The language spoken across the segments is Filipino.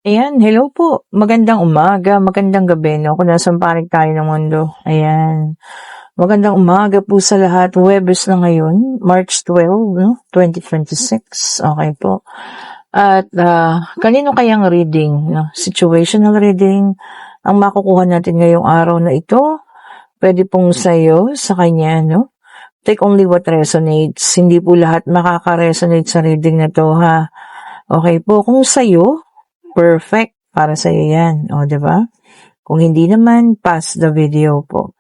Ayan, hello po. Magandang umaga, magandang gabi, no? Kung nasaan panig tayo ng mundo. Ayan. Magandang umaga po sa lahat. Huwebes na ngayon, March 12, no? 2026. Okay po. At kanino kayang reading, no? Situational reading ang makukuha natin ngayong araw na ito. Pwede pong sa'yo, sa kanya, no? Take only what resonates. Hindi po lahat makaka-resonate sa reading na to, ha? Okay po, kung sa'yo, perfect para sa'yo yan. O, diba? Kung hindi naman, pass the video po.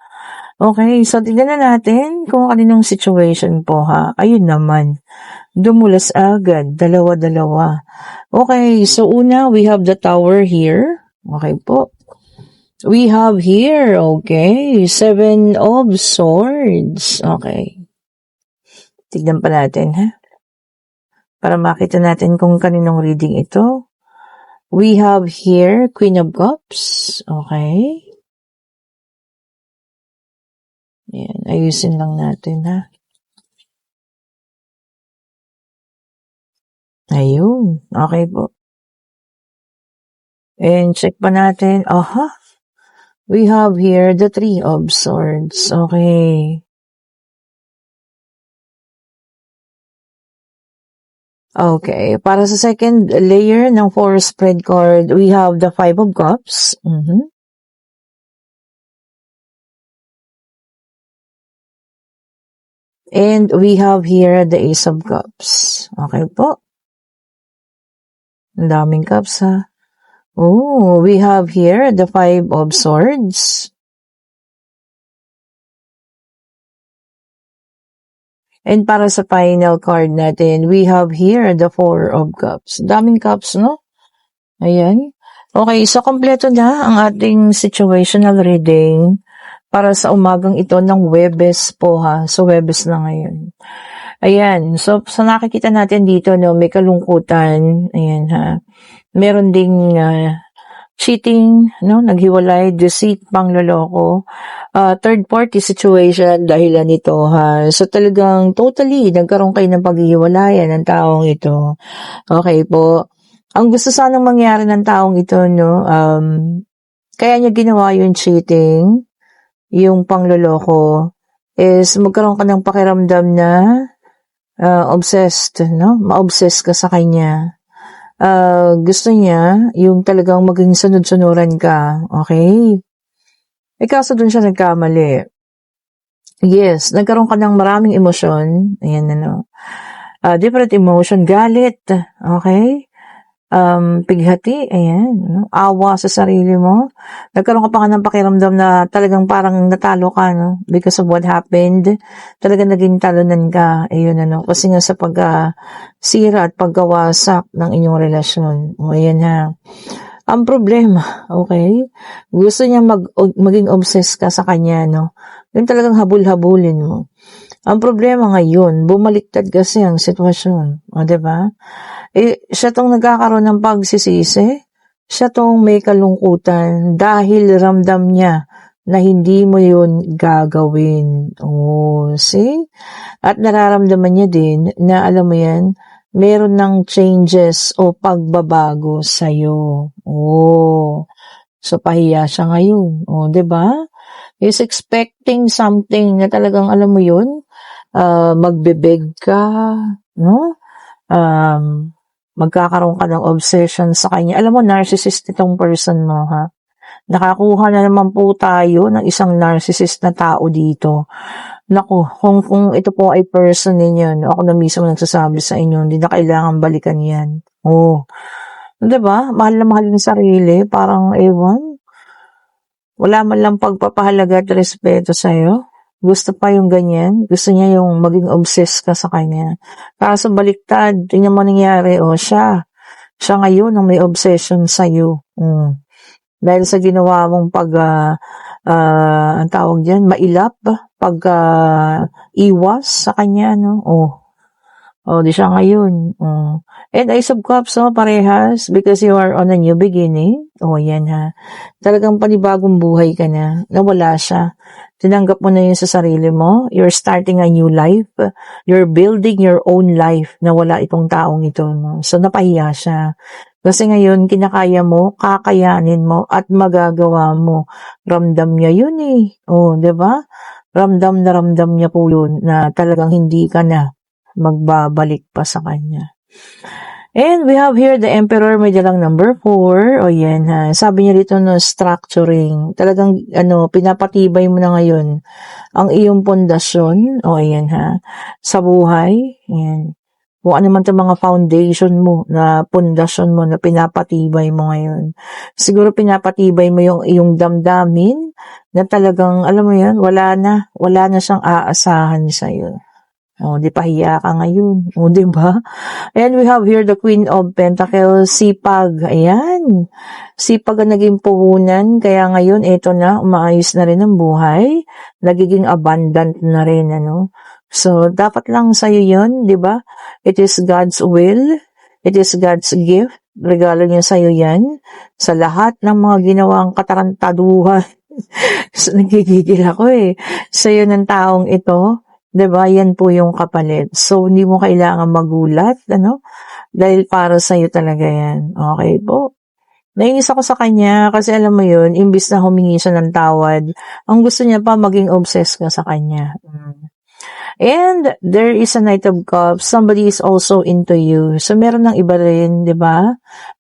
Okay, so tignan na natin kung kaninong situation po, ha. Ayun naman. Dumulas agad. Dalawa-dalawa. Okay, so una, we have the tower here. Okay po. We have here, okay, 7 of swords. Okay. Tignan pa natin, ha. Para makita natin kung kaninong reading ito. We have here Queen of Cups. Okay. Ayan, ayusin lang natin, ha. Ayun. Okay po. And check pa natin. Aha. We have here the 3 of Swords. Okay. Okay. Para sa second layer ng 4 spread card, we have the 5 of Cups. And we have here the Ace of Cups. Okay po. Ang daming cups, ha. Oh, we have here the 5 of Swords. And para sa final card natin, we have here the 4 of Cups. Daming cups, no? Ayan. Okay, so kompleto na ang ating situational reading para sa umagang ito ng Huwebes po, ha. So, Huwebes na ngayon. Ayan. So, sa nakikita natin dito, no, may kalungkutan. Ayan, ha. Meron ding cheating, no, naghiwalay, deceit, pangloloko, third party situation dahilan nito, ha. So talagang totally nagkaroon kayo ng paghihiwalayan ng taong ito. Okay po. Ang gusto sanang mangyari ng taong ito, no, kaya niya ginawa yung cheating, yung pangloloko, is magkaroon ka ng pakiramdam na obsessed, no? Ma-obsess ka sa kanya. Gusto niya yung talagang maging sunod-sunuran ka. Okay? Kaso dun siya nagkamali. Yes, nagkaroon ka ng maraming emosyon. Ayan, ano. Different emotion. Galit. Okay? Pighati. Ayan. No? Awa sa sarili mo. Nagkaroon ka pa ng pakiramdam na talagang parang natalo ka, no? Because of what happened. Talagang naging talunan ka. Ayun, ano. Kasi nga sa sira at pagkawasak ng inyong relasyon. O, ayan, ha. Ang problema, okay? Gusto niya maging obsessed ka sa kanya, no? Yung talagang habul-habulin mo. Ang problema ngayon, bumaliktad kasi ang sitwasyon. O, diba? Siya tong nagkakaroon ng pagsisisi. Siya tong may kalungkutan dahil ramdam niya na hindi mo yun gagawin. Oh, see? At nararamdaman niya din na, alam mo yan, meron ng changes o pagbabago sa'yo. Oh, so pahiya siya ngayon. Oh, diba? He's expecting something na talagang, alam mo yun, magbebeg ka, no? Magkakaroon ka ng obsession sa kanya. Alam mo, narcissist itong person mo, ha? Nakakuha na naman po tayo ng isang narcissist na tao dito. Naku, kung ito po ay person ninyo, ako na mismo nagsasabi sa inyo, hindi na kailangan balikan yan. Oh. Diba? Mahal na mahal yung sarili. Parang, ewan. Wala man lang pagpapahalaga at respeto sa'yo. Gusto pa yung ganyan. Gusto niya yung maging obsessed ka sa kanya. Kaso baliktad, tingnan mo nangyari, siya ngayon ang may obsession sa'yo. Dahil sa ginawa mong ang tawag dyan, mailap, iwas sa kanya, no? Di siya ngayon. And Ace of Cups, parehas, because you are on a new beginning. Yan, ha. Talagang panibagong buhay ka na. Nawala siya. Tinanggap mo na yun sa sarili mo. You're starting a new life. You're building your own life na wala itong taong ito. No? So, napahiya siya. Kasi ngayon, kinakaya mo, kakayanin mo, at magagawa mo. Ramdam niya yun eh. O, di ba? Ramdam na ramdam niya po yun na talagang hindi ka na magbabalik pa sa kanya. And we have here the Emperor, may dalang number 4. O yan ha. Sabi niya dito no, structuring. Talagang pinapatibay mo na ngayon ang iyong pundasyon. O yan ha. Sa buhay. Yan. Kung ano man 'tong mga foundation mo, na pundasyon mo na pinapatibay mo ngayon. Siguro pinapatibay mo yung iyong damdamin na talagang, alam mo yan, wala na siyang aasahan sa'yo. O, di pahiya ka ngayon. O, di ba? And we have here the Queen of Pentacles, sipag. Ayan. Sipag ang naging puhunan. Kaya ngayon, eto na, umaayos na rin ang buhay. Nagiging abundant na rin, ano. So, dapat lang sa'yo yun, di ba? It is God's will. It is God's gift. Regalo niya sa'yo yan. Sa lahat ng mga ginawang katarantaduhan. So, nagigigil ako eh. Sa'yo ng taong ito, diba? Yan po yung kapalit. So, hindi mo kailangan magulat, ano? Dahil para sa'yo talaga yan. Okay po? Nainis ako sa kanya kasi alam mo yun, imbis na humingi siya ng tawad, ang gusto niya pa maging obsessed ka sa kanya. And there is a Knight of Cups. Somebody is also into you. So, meron ng iba rin, di ba?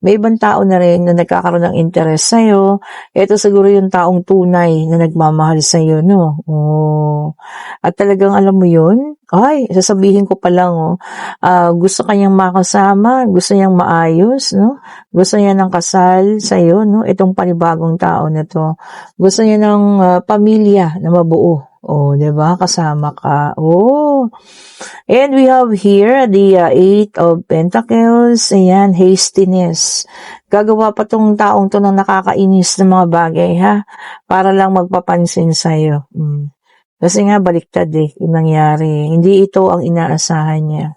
May ibang tao na rin na nagkakaroon ng interest sa'yo. Ito siguro yung taong tunay na nagmamahal sa'yo, no? Oh. At talagang alam mo yun? Ay, sasabihin ko pa lang, gusto kanyang makasama, gusto niyang maayos, no? Gusto niya ng kasal sa'yo, no? Itong panibagong tao na to. Gusto niya ng pamilya na mabuo. Oh, 'di ba? Kasama ka. Oh. And we have here the Eight of Pentacles. Ayan, hastiness. Gagawa pa tong taong to ng nakakainis na mga bagay, ha? Para lang magpapansin sa'yo. Kasi nga, baliktad eh, yung nangyari. Hindi ito ang inaasahan niya.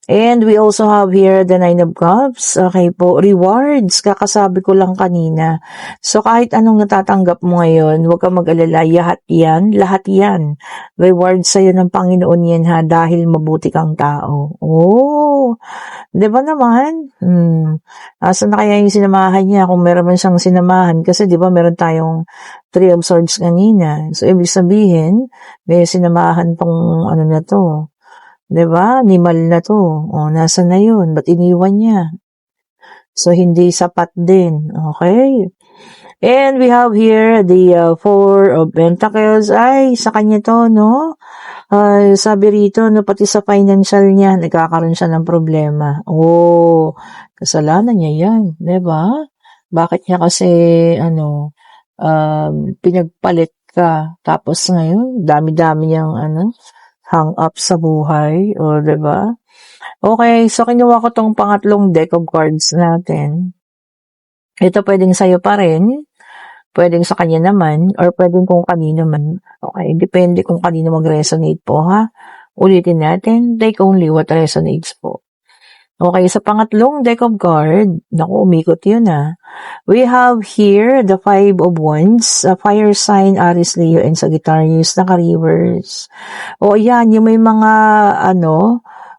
And we also have here the Nine of Cups. Okay po, rewards. Kakasabi ko lang kanina. So kahit anong natatanggap mo ngayon, huwag kang mag-alala. Lahat yan. Rewards sa'yo ng Panginoon yan ha, dahil mabuti kang tao. Oh, di ba naman? Asan na kaya yung sinamahan niya kung meron man siyang sinamahan? Kasi di ba meron tayong Three of Swords kanina. So ibig sabihin, may sinamahan tong ano na to. Diba? Nimal na to. O, nasa na yun? Ba't iniwan niya? So, hindi sapat din. Okay? And we have here the Four of Pentacles. Ay, sa kanya to, no? Sabi rito, no, pati sa financial niya, nagkakaroon siya ng problema. Oh, kasalanan niya yan. Diba? Bakit niya kasi, pinagpalit ka. Tapos ngayon, dami-dami niyang, hang up sa buhay, o diba? Okay, so kinuha ko tong pangatlong deck of cards natin. Ito pwedeng sa'yo pa rin, pwedeng sa kanya naman, or pwedeng kung kanino man. Okay, depende kung kanino mag-resonate po, ha? Ulitin natin, take only what resonates po. Okay, sa pangatlong deck of card, naku, umikot yun we have here the Five of Wands, fire sign, Aries, Leo, and Sagittarius, naka-reverse. O yan, yung may mga,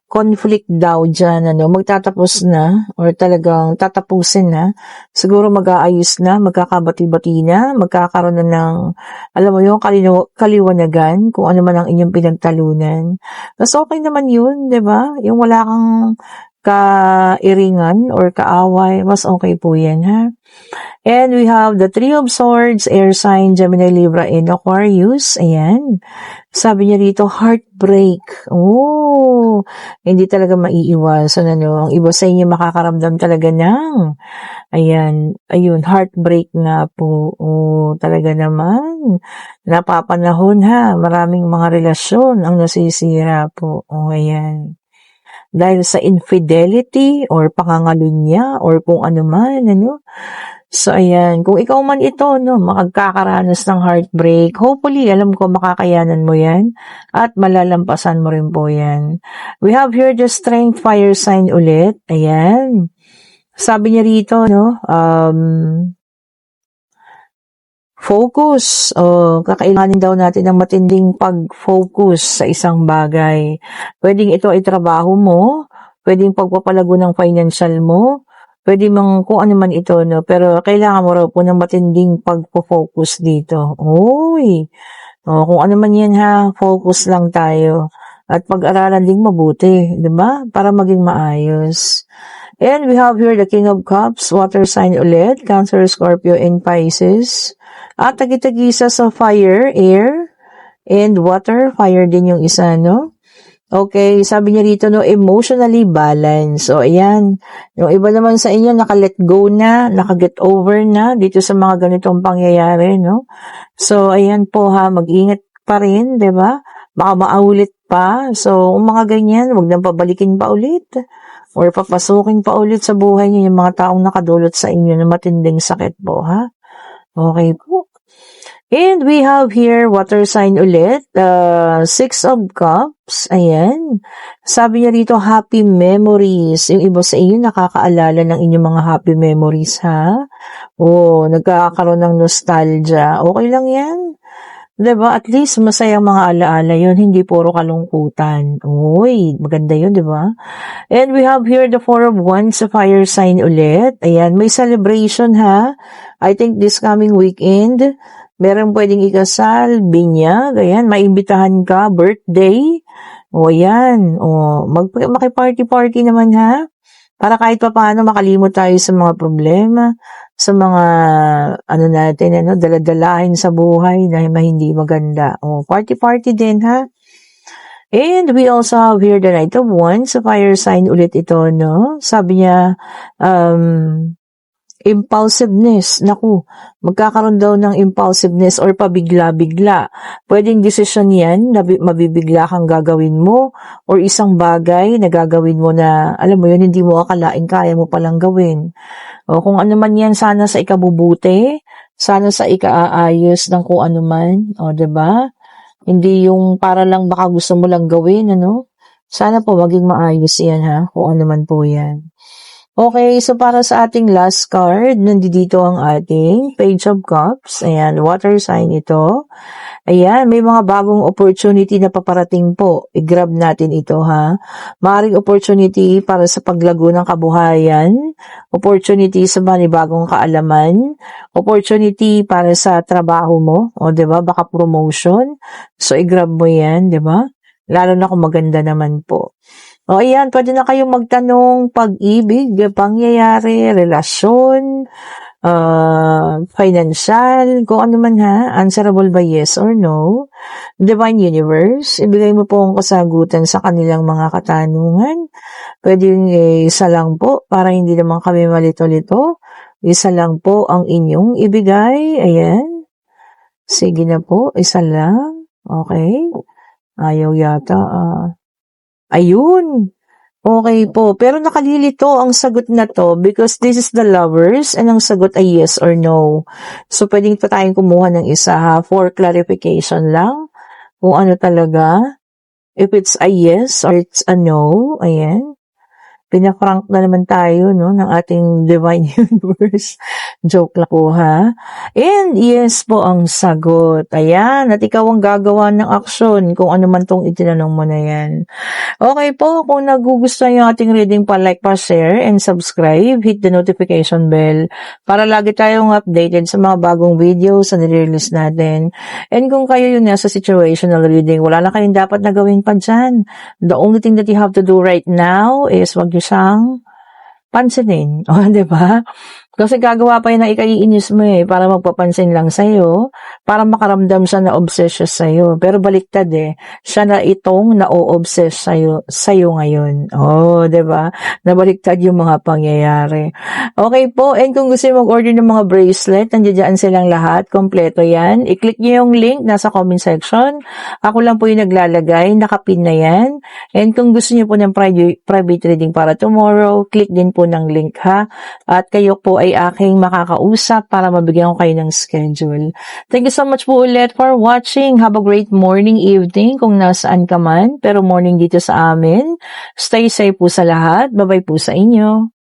conflict daw dyan, magtatapos na, or talagang tatapusin na, siguro mag-aayos na, magkakabati-bati na, magkakaroon na ng, alam mo yung kaliwanagan, kung ano man ang inyong pinagtalunan. Mas okay naman yun, di ba? Yung wala kang kairingan or kaaway, mas okay po yan, ha? And we have the Three of Swords, air sign, Gemini, Libra, and Aquarius. Ayan. Sabi niya rito, heartbreak. Oh, hindi talaga maiiwasan, Ang iba sa inyo makakaramdam talaga ng, ayun, heartbreak nga po. Oh, talaga naman. Napapanahon, ha? Maraming mga relasyon ang nasisira po. Oh, ayan. Dahil sa infidelity or pangangalunya or kung ano man, So, ayan. Kung ikaw man ito, makagkakaranas ng heartbreak, hopefully, alam ko makakayanan mo yan at malalampasan mo rin po yan. We have here the Strength, fire sign ulit. Ayan. Sabi niya rito, focus. Kakailanganin daw natin ng matinding pag-focus sa isang bagay. Pwedeng ito ay trabaho mo, pwedeng pagpapalago ng financial mo, Pwede mang kung ano man ito, no? Pero kailangan mo raw po ng matinding pagpo-focus dito. Uy! Kung ano man yan ha, focus lang tayo. At pag-aralan ding mabuti, di ba? Para maging maayos. And we have here the King of Cups, water sign ulit, Cancer, Scorpio, and Pisces. At tagi-tagisa sa fire, air, and water. Fire din yung isa, no? Okay, sabi niya rito, no, emotionally balanced. So, ayan. Yung iba naman sa inyo, naka-let go na, naka-get over na dito sa mga ganitong pangyayari, no? So, ayan po ha, mag-ingat pa rin, di ba? Baka maulit pa. So, kung mga ganyan, wag nang pabalikin pa ulit. Or papasukin pa ulit sa buhay niyo yung mga taong nakadulot sa inyo na matinding sakit po, ha? Okay po. And we have here, water sign ulit, Six of Cups, ayan. Sabi niya rito, happy memories. Yung iba sa inyo nakakaalala ng inyong mga happy memories, ha? Nagkakaroon ng nostalgia. Okay lang yan. Diba? At least masayang mga alaala yun, hindi puro kalungkutan. Uy, maganda yun, diba? And we have here the Four of Wands sa fire sign ulit. Ayan, may celebration, ha? I think this coming weekend, meron pwedeng ikasal, binyag, ayan, maimbitahan ka, birthday. Ayan, maki-party-party naman, ha? Para kahit pa paano makalimot tayo sa mga problema, sa mga, daladalahin sa buhay na hindi maganda. Party-party din, ha? And we also have here the Knight of Wands, sa fire sign ulit ito, no? Sabi niya, impulsiveness. Naku, magkakaroon daw ng impulsiveness or pabigla-bigla. Pwedeng desisyon yan na mabibigla kang gagawin mo or isang bagay na gagawin mo na, alam mo yun, hindi mo akalain kaya mo palang gawin. Kung ano man yan, sana sa ikabubuti, sana sa ikaaayos ng kung ano man, diba? Hindi yung para lang baka gusto mo lang gawin, ano? Sana po maging maayos yan, ha? Kung ano man po yan. Okay, so para sa ating last card, nandito ang ating Page of Cups. Ayan, water sign ito. Ayan, may mga bagong opportunity na paparating po. I-grab natin ito, ha. Maaaring opportunity para sa paglago ng kabuhayan, opportunity sa bagong kaalaman, opportunity para sa trabaho mo, diba? Baka promotion. So, i-grab mo yan, diba? Lalo na kung maganda naman po. Ayan, pwede na kayong magtanong pag-ibig, pangyayari, relasyon, financial, kung ano man ha, answerable by yes or no. Divine Universe, ibigay mo po ang kasagutan sa kanilang mga katanungan. Pwede yung isa lang po, para hindi naman kami malito-lito. Isa lang po ang inyong ibigay. Ayan. Sige na po, isa lang. Okay. Ayaw yata. Ayun. Okay po. Pero nakalilito ang sagot na to because this is the Lovers and ang sagot ay yes or no. So, pwedeng pa tayong kumuha ng isa ha for clarification lang. Kung ano talaga. If it's a yes or it's a no. Ayan. Pinafrank na naman tayo, no, ng ating Divine Universe. Joke lang po, ha? And yes po ang sagot. Ayan, at ikaw ang gagawa ng aksyon kung ano man tong itinanong mo na yan. Okay po, kung nagugustuhan yung ating reading, pa-like, pa-share, and subscribe. Hit the notification bell para lagi tayong updated sa mga bagong videos na nire-release natin. And kung kayo yung nasa situational reading, wala na kayong dapat na gawin pa dyan. The only thing that you have to do right now is wag nyo siyang pansinin. Diba? Kasi gagawa pa yun ng ikaiinis mo para magpapansin lang sa'yo, para makaramdam siya na obsessed sa'yo. Pero baliktad siya na itong na-o-obsess sa'yo ngayon. Diba? Nabaliktad yung mga pangyayari. Okay po, and kung gusto mag-order ng mga bracelet, nandiyan silang lahat, kompleto yan. I-click nyo yung link, nasa comment section. Ako lang po yung naglalagay, nakapin na yan. And kung gusto nyo po ng private reading para tomorrow, click din po ng link ha. At kayo po ay aking makakausap para mabigyan ko kayo ng schedule. Thank you so much po ulit for watching. Have a great morning, evening kung nasaan ka man. Pero morning dito sa amin. Stay safe po sa lahat. Bye-bye po sa inyo.